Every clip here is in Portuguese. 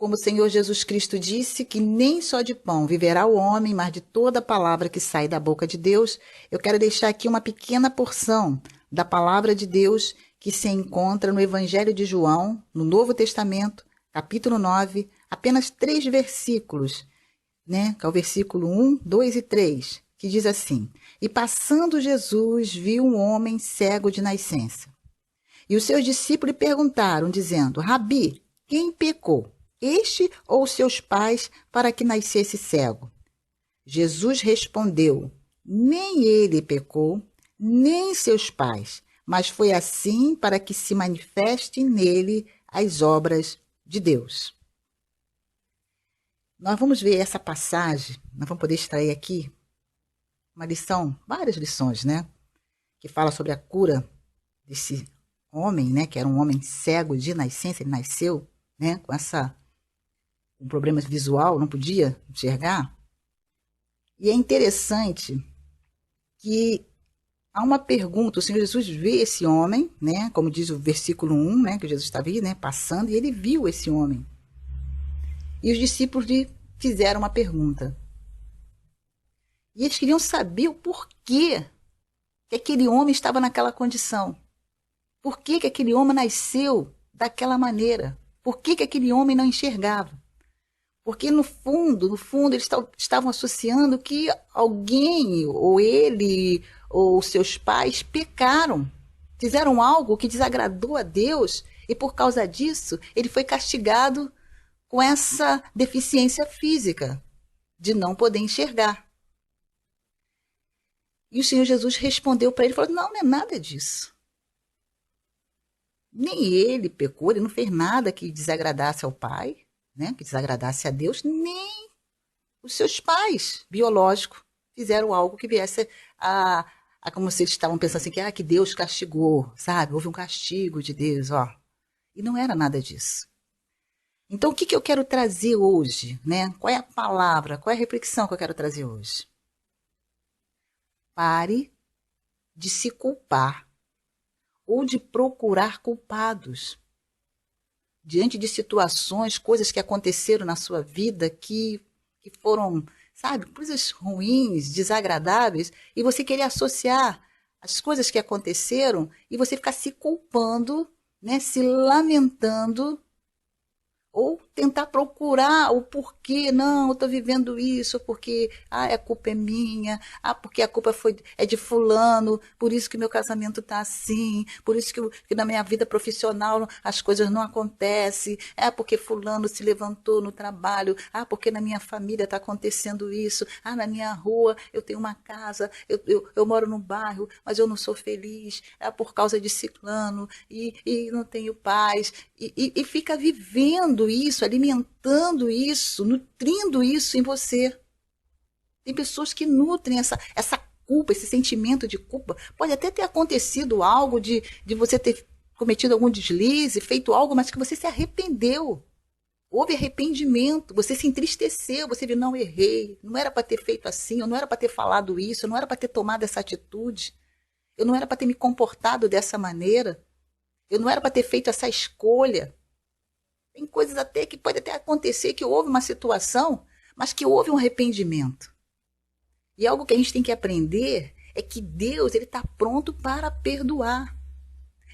Como o Senhor Jesus Cristo disse que nem só de pão viverá o homem, mas de toda palavra que sai da boca de Deus, eu quero deixar aqui uma pequena porção da palavra de Deus que se encontra no Evangelho de João, no Novo Testamento, capítulo 9, apenas 3 versículos, né? Que é o versículo 1, 2 e 3, que diz assim: E passando Jesus viu um homem cego de nascença. E os seus discípulos lhe perguntaram, dizendo: Rabi, quem pecou, este ou seus pais, para que nascesse cego? Jesus respondeu: Nem ele pecou, nem seus pais, mas foi assim para que se manifestem nele as obras de Deus. Nós vamos ver essa passagem, nós vamos poder extrair aqui uma lição, várias lições, né? Que fala sobre a cura desse homem, né? Que era um homem cego de nascença, ele nasceu, né? Com um problema visual, não podia enxergar. E é interessante que há uma pergunta, o Senhor Jesus vê esse homem, né? Como diz o versículo 1, né? Que Jesus estava aí, né? Passando, e ele viu esse homem. E os discípulos lhe fizeram uma pergunta. E eles queriam saber o porquê que aquele homem estava naquela condição. Por que aquele homem nasceu daquela maneira? Por que aquele homem não enxergava? Porque no fundo, eles estavam associando que alguém, ou ele, ou seus pais, pecaram. Fizeram algo que desagradou a Deus, e por causa disso, ele foi castigado com essa deficiência física, de não poder enxergar. E o Senhor Jesus respondeu para ele, falou: não é nada disso. Nem ele pecou, ele não fez nada que desagradasse ao Pai, né, que desagradasse a Deus, nem os seus pais biológicos fizeram algo que viesse a como se eles estavam pensando assim, que Deus castigou, sabe? Houve um castigo de Deus, ó. E não era nada disso. Então, o que eu quero trazer hoje, né? Qual é a palavra, qual é a reflexão que eu quero trazer hoje? Pare de se culpar ou de procurar culpados diante de situações, coisas que aconteceram na sua vida que foram, sabe, coisas ruins, desagradáveis, e você querer associar as coisas que aconteceram e você ficar se culpando, né, se lamentando, ou tentar procurar o porquê. Não, eu estou vivendo isso porque a culpa é minha, porque a culpa é de fulano, por isso que meu casamento está assim, por isso que na minha vida profissional as coisas não acontecem, porque fulano se levantou no trabalho, porque na minha família está acontecendo isso, na minha rua eu tenho uma casa, eu moro num bairro, mas eu não sou feliz, por causa de ciclano, e não tenho paz, e fica vivendo isso, alimentando isso, nutrindo isso em você. Tem pessoas que nutrem essa culpa, esse sentimento de culpa. Pode até ter acontecido algo de você ter cometido algum deslize, feito algo, mas que você se arrependeu. Houve arrependimento, você se entristeceu, você viu, não, errei, não era para ter feito assim, eu não era para ter falado isso, eu não era para ter tomado essa atitude, eu não era para ter me comportado dessa maneira, eu não era para ter feito essa escolha. Tem coisas até que pode até acontecer que houve uma situação, mas que houve um arrependimento. E algo que a gente tem que aprender é que Deus está pronto para perdoar.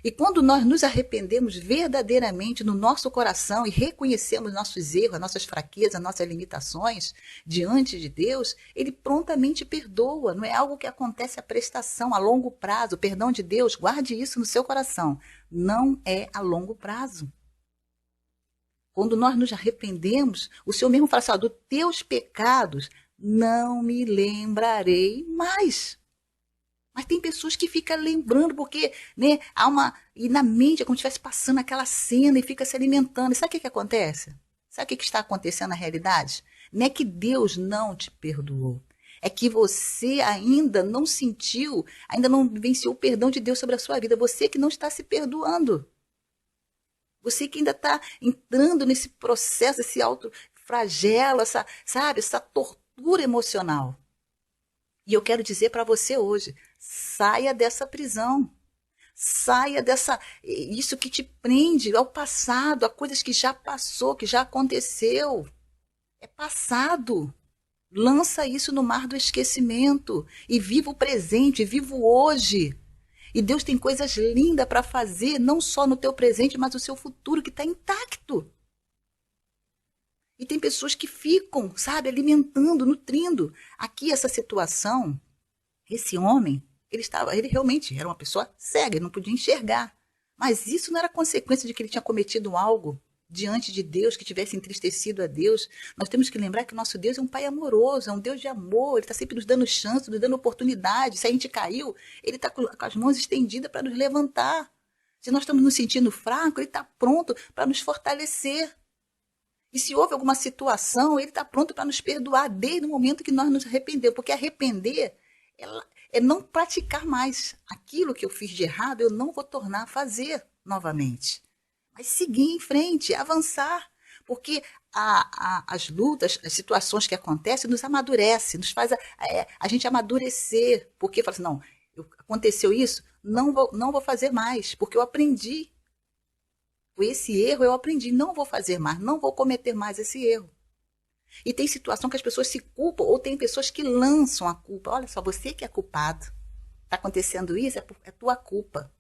E quando nós nos arrependemos verdadeiramente no nosso coração e reconhecemos nossos erros, nossas fraquezas, nossas limitações diante de Deus, Ele prontamente perdoa. Não é algo que acontece a prestação, a longo prazo. O perdão de Deus, guarde isso no seu coração, não é a longo prazo. Quando nós nos arrependemos, o Senhor mesmo fala assim, dos teus pecados não me lembrarei mais. Mas tem pessoas que ficam lembrando, porque, né, e na mente é como se estivesse passando aquela cena e fica se alimentando. E sabe o que acontece? Sabe o que está acontecendo na realidade? Não é que Deus não te perdoou. É que você ainda não sentiu, ainda não vivenciou o perdão de Deus sobre a sua vida. Você que não está se perdoando. Você que ainda está entrando nesse processo, esse autoflagelo, essa tortura emocional. E eu quero dizer para você hoje, saia dessa prisão. Saia dessa, isso que te prende ao passado, a coisas que já passou, que já aconteceu. É passado. Lança isso no mar do esquecimento e viva o presente, viva o hoje. E Deus tem coisas lindas para fazer, não só no teu presente, mas no seu futuro que está intacto. E tem pessoas que ficam, sabe, alimentando, nutrindo. Aqui essa situação, esse homem, ele realmente era uma pessoa cega, ele não podia enxergar. Mas isso não era consequência de que ele tinha cometido algo diante de Deus, que tivesse entristecido a Deus. Nós temos que lembrar que o nosso Deus é um Pai amoroso, é um Deus de amor, ele está sempre nos dando chance, nos dando oportunidade. Se a gente caiu, ele está com as mãos estendidas para nos levantar. Se nós estamos nos sentindo fracos, ele está pronto para nos fortalecer. E se houve alguma situação, ele está pronto para nos perdoar desde o momento que nós nos arrependemos. Porque arrepender é não praticar mais aquilo que eu fiz de errado, eu não vou tornar a fazer novamente. Mas seguir em frente, avançar. Porque as lutas, as situações que acontecem, nos amadurece, nos faz a gente amadurecer. Porque fala assim, não, aconteceu isso, não vou fazer mais, porque eu aprendi. Com esse erro eu aprendi, não vou fazer mais, não vou cometer mais esse erro. E tem situação que as pessoas se culpam, ou tem pessoas que lançam a culpa. Olha só, você que é culpado. Está acontecendo isso, é tua culpa.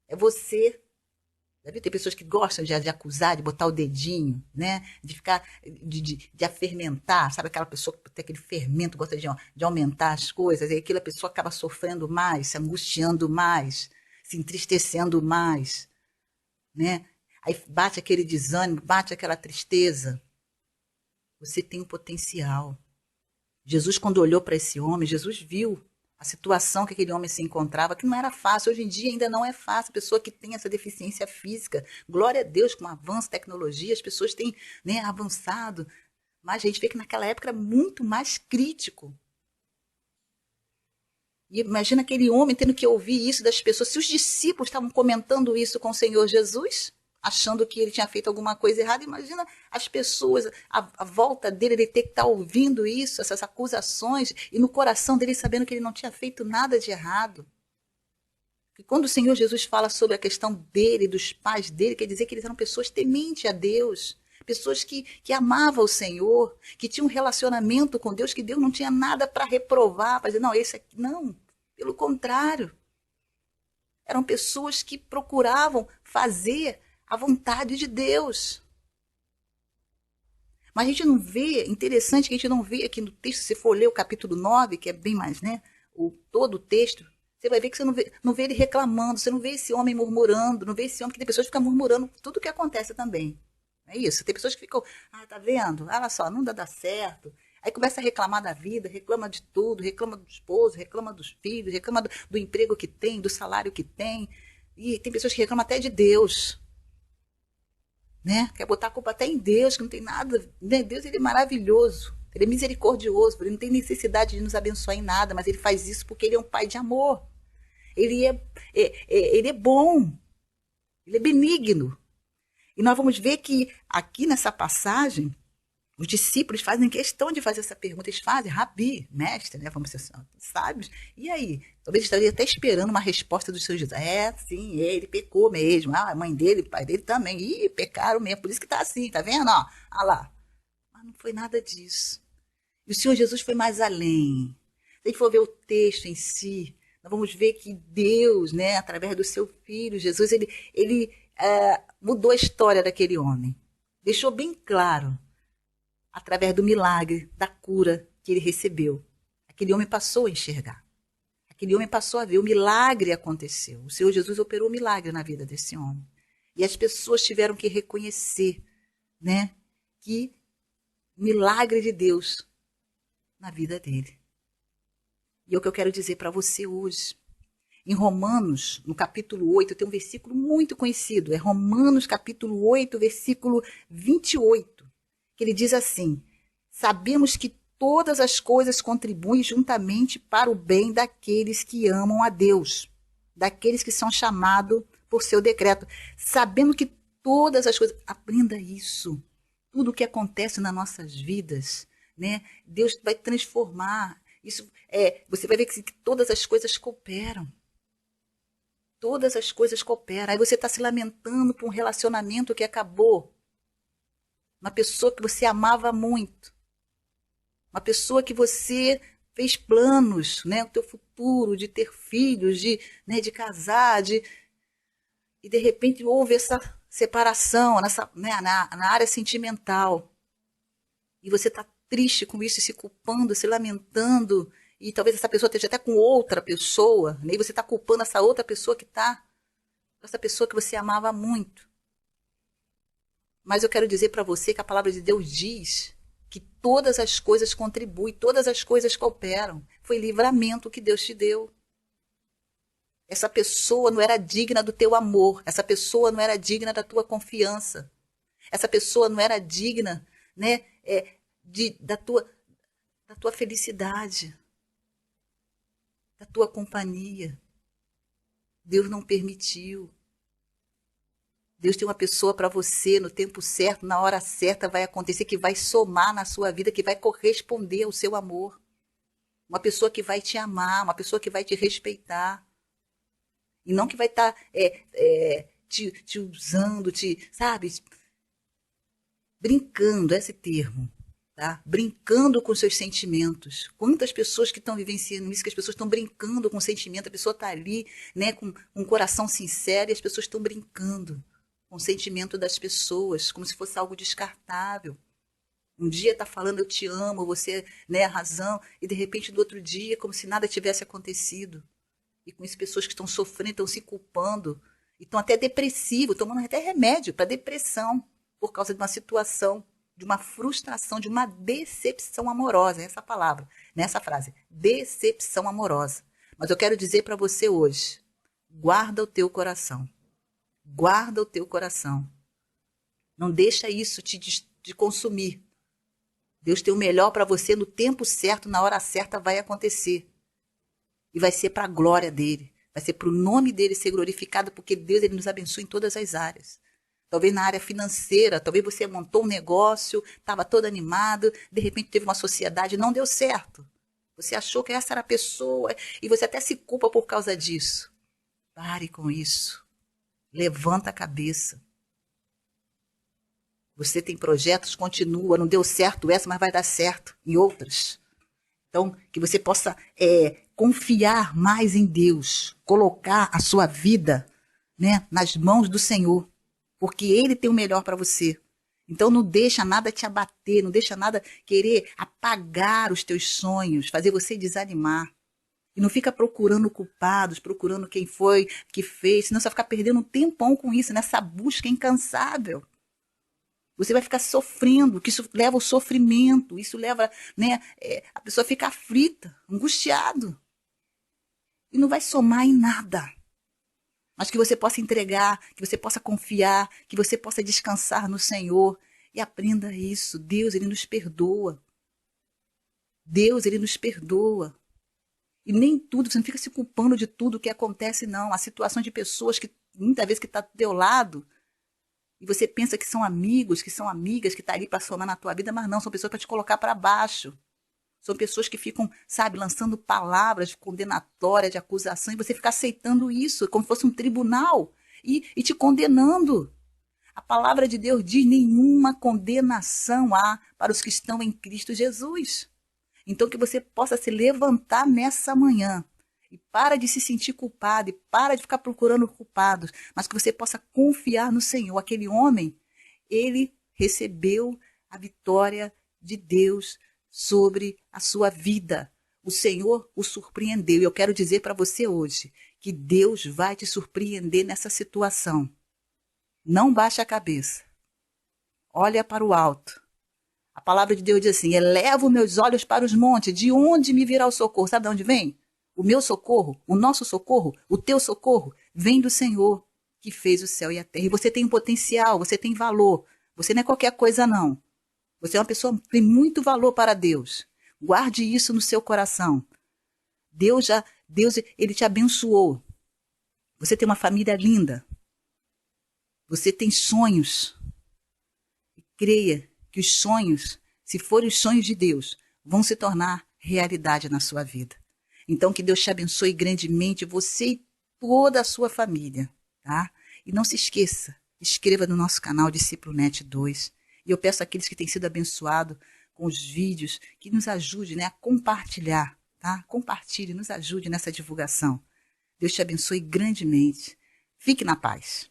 É você. Deve ter pessoas que gostam de acusar, de botar o dedinho, né? De ficar, de afermentar. Sabe aquela pessoa que tem aquele fermento, gosta de aumentar as coisas, e aquela pessoa acaba sofrendo mais, se angustiando mais, se entristecendo mais, né? Aí bate aquele desânimo, bate aquela tristeza. Você tem um potencial. Jesus, quando olhou para esse homem, Jesus viu a situação que aquele homem se encontrava, que não era fácil. Hoje em dia ainda não é fácil. A pessoa que tem essa deficiência física, glória a Deus, com o avanço da tecnologia, as pessoas têm, né, avançado. Mas a gente vê que naquela época era muito mais crítico. E imagina aquele homem tendo que ouvir isso das pessoas. Se os discípulos estavam comentando isso com o Senhor Jesus, achando que ele tinha feito alguma coisa errada, imagina as pessoas, a volta dele, ele ter que estar ouvindo isso, essas acusações, e no coração dele sabendo que ele não tinha feito nada de errado. E quando o Senhor Jesus fala sobre a questão dele, dos pais dele, quer dizer que eles eram pessoas tementes a Deus, pessoas que amavam o Senhor, que tinham um relacionamento com Deus, que Deus não tinha nada para reprovar, para dizer, não, esse aqui, não, pelo contrário. Eram pessoas que procuravam fazer a vontade de Deus. Mas a gente não vê, interessante que a gente não vê aqui no texto, se for ler o capítulo 9, que é bem mais, né, todo o texto, você vai ver que você não vê ele reclamando, você não vê esse homem murmurando, não vê esse homem, que tem pessoas que ficam murmurando tudo que acontece também. É isso, tem pessoas que ficam, tá vendo? Olha só, não dá certo. Aí começa a reclamar da vida, reclama de tudo, reclama do esposo, reclama dos filhos, reclama do emprego que tem, do salário que tem. E tem pessoas que reclamam até de Deus. Né? Quer botar a culpa até em Deus, que não tem nada. Né? Deus, ele é maravilhoso, ele é misericordioso, ele não tem necessidade de nos abençoar em nada, mas ele faz isso porque ele é um pai de amor. Ele é bom, ele é benigno. E nós vamos ver que aqui nessa passagem, os discípulos fazem questão de fazer essa pergunta. Eles fazem, Rabi, mestre, né? Vamos dizer assim, sábios. E aí? Talvez eles estariam até esperando uma resposta dos seus Jesus. Sim, ele pecou mesmo. A mãe dele, o pai dele também. Ih, pecaram mesmo. Por isso que está assim, tá vendo? Ó, olha lá. Mas não foi nada disso. E o Senhor Jesus foi mais além. Se a gente for ver o texto em si, nós vamos ver que Deus, né, através do seu Filho, Jesus, ele mudou a história daquele homem. Deixou bem claro, através do milagre, da cura que ele recebeu. Aquele homem passou a enxergar. Aquele homem passou a ver. O milagre aconteceu. O Senhor Jesus operou um milagre na vida desse homem. E as pessoas tiveram que reconhecer, né, que o milagre de Deus na vida dele. E é o que eu quero dizer para você hoje. Em Romanos, no capítulo 8, tem um versículo muito conhecido. É Romanos, capítulo 8, versículo 28. Que ele diz assim: sabemos que todas as coisas contribuem juntamente para o bem daqueles que amam a Deus, daqueles que são chamados por seu decreto. Sabemos que todas as coisas, aprenda isso, tudo o que acontece nas nossas vidas, né? Deus vai transformar. Isso você vai ver que todas as coisas cooperam. todas as coisas cooperam. Aí você está se lamentando por um relacionamento que acabou. Uma pessoa que você amava muito. Uma pessoa que você fez planos, né, o teu futuro, de ter filhos, de casar, e de repente houve essa separação na área sentimental. E você está triste com isso, se culpando, se lamentando, e talvez essa pessoa esteja até com outra pessoa, né, e você está culpando essa outra pessoa essa pessoa que você amava muito. Mas eu quero dizer para você que a palavra de Deus diz que todas as coisas contribuem, todas as coisas cooperam. Foi livramento que Deus te deu. Essa pessoa não era digna do teu amor. Essa pessoa não era digna da tua confiança. Essa pessoa não era digna, né, da tua felicidade, da tua companhia. Deus não permitiu. Deus tem uma pessoa para você no tempo certo, na hora certa vai acontecer, que vai somar na sua vida, que vai corresponder ao seu amor. Uma pessoa que vai te amar, uma pessoa que vai te respeitar. E não que vai estar te usando, sabe? Brincando, esse termo. Tá? Brincando com seus sentimentos. Quantas pessoas que estão vivenciando isso, que as pessoas estão brincando com o sentimento, a pessoa está ali, né, com um coração sincero, e as pessoas estão brincando com o sentimento das pessoas, como se fosse algo descartável. Um dia está falando eu te amo, você, né, a razão, e de repente no outro dia, como se nada tivesse acontecido. E com isso pessoas que estão sofrendo, estão se culpando, e estão até depressivos, tomando até remédio para depressão, por causa de uma situação, de uma frustração, de uma decepção amorosa, essa palavra, nessa frase, decepção amorosa. Mas eu quero dizer para você hoje, guarda o teu coração. Guarda o teu coração. Não deixa isso te consumir. Deus tem o melhor para você no tempo certo, na hora certa vai acontecer. E vai ser para a glória dele. Vai ser para o nome dele ser glorificado, porque Deus ele nos abençoa em todas as áreas. Talvez na área financeira, talvez você montou um negócio, estava todo animado, de repente teve uma sociedade, não deu certo. Você achou que essa era a pessoa e você até se culpa por causa disso. Pare com isso. Levanta a cabeça. Você tem projetos, continua, não deu certo essa, mas vai dar certo em outras. Então, que você possa confiar mais em Deus, colocar a sua vida, né, nas mãos do Senhor, porque Ele tem o melhor para você. Então não deixa nada te abater, não deixa nada querer apagar os teus sonhos, fazer você desanimar. E não fica procurando culpados, procurando quem foi que fez, senão você vai ficar perdendo um tempão com isso, nessa busca incansável. Você vai ficar sofrendo, que isso leva ao sofrimento, isso leva, né, a pessoa fica aflita, angustiado. E não vai somar em nada. Mas que você possa entregar, que você possa confiar, que você possa descansar no Senhor. E aprenda isso. Deus, Ele nos perdoa. Deus, Ele nos perdoa. E nem tudo, você não fica se culpando de tudo que acontece, não. Há situações de pessoas que, muitas vezes, que estão do teu lado, e você pensa que são amigos, que são amigas, que estão ali para somar na tua vida, mas não, são pessoas para te colocar para baixo. São pessoas que ficam, sabe, lançando palavras de condenatória, de acusação, e você fica aceitando isso, como se fosse um tribunal, e te condenando. A palavra de Deus diz: nenhuma condenação há para os que estão em Cristo Jesus. Então que você possa se levantar nessa manhã, e para de se sentir culpado, e para de ficar procurando culpados, mas que você possa confiar no Senhor. Aquele homem, ele recebeu a vitória de Deus sobre a sua vida. O Senhor o surpreendeu. E eu quero dizer para você hoje que Deus vai te surpreender nessa situação. Não baixe a cabeça. Olha para o alto. A palavra de Deus diz assim: elevo meus olhos para os montes. De onde me virá o socorro? Sabe de onde vem? O meu socorro, o nosso socorro, o teu socorro, vem do Senhor que fez o céu e a terra. E você tem um potencial, você tem valor. Você não é qualquer coisa, não. Você é uma pessoa que tem muito valor para Deus. Guarde isso no seu coração. Deus, Ele te abençoou. Você tem uma família linda. Você tem sonhos. E creia que os sonhos, se forem os sonhos de Deus, vão se tornar realidade na sua vida. Então, que Deus te abençoe grandemente, você e toda a sua família, tá? E não se esqueça, inscreva no nosso canal Discípulo Net 2. E eu peço àqueles que têm sido abençoados com os vídeos, que nos ajude, né, a compartilhar, tá? Compartilhe, nos ajude nessa divulgação. Deus te abençoe grandemente. Fique na paz.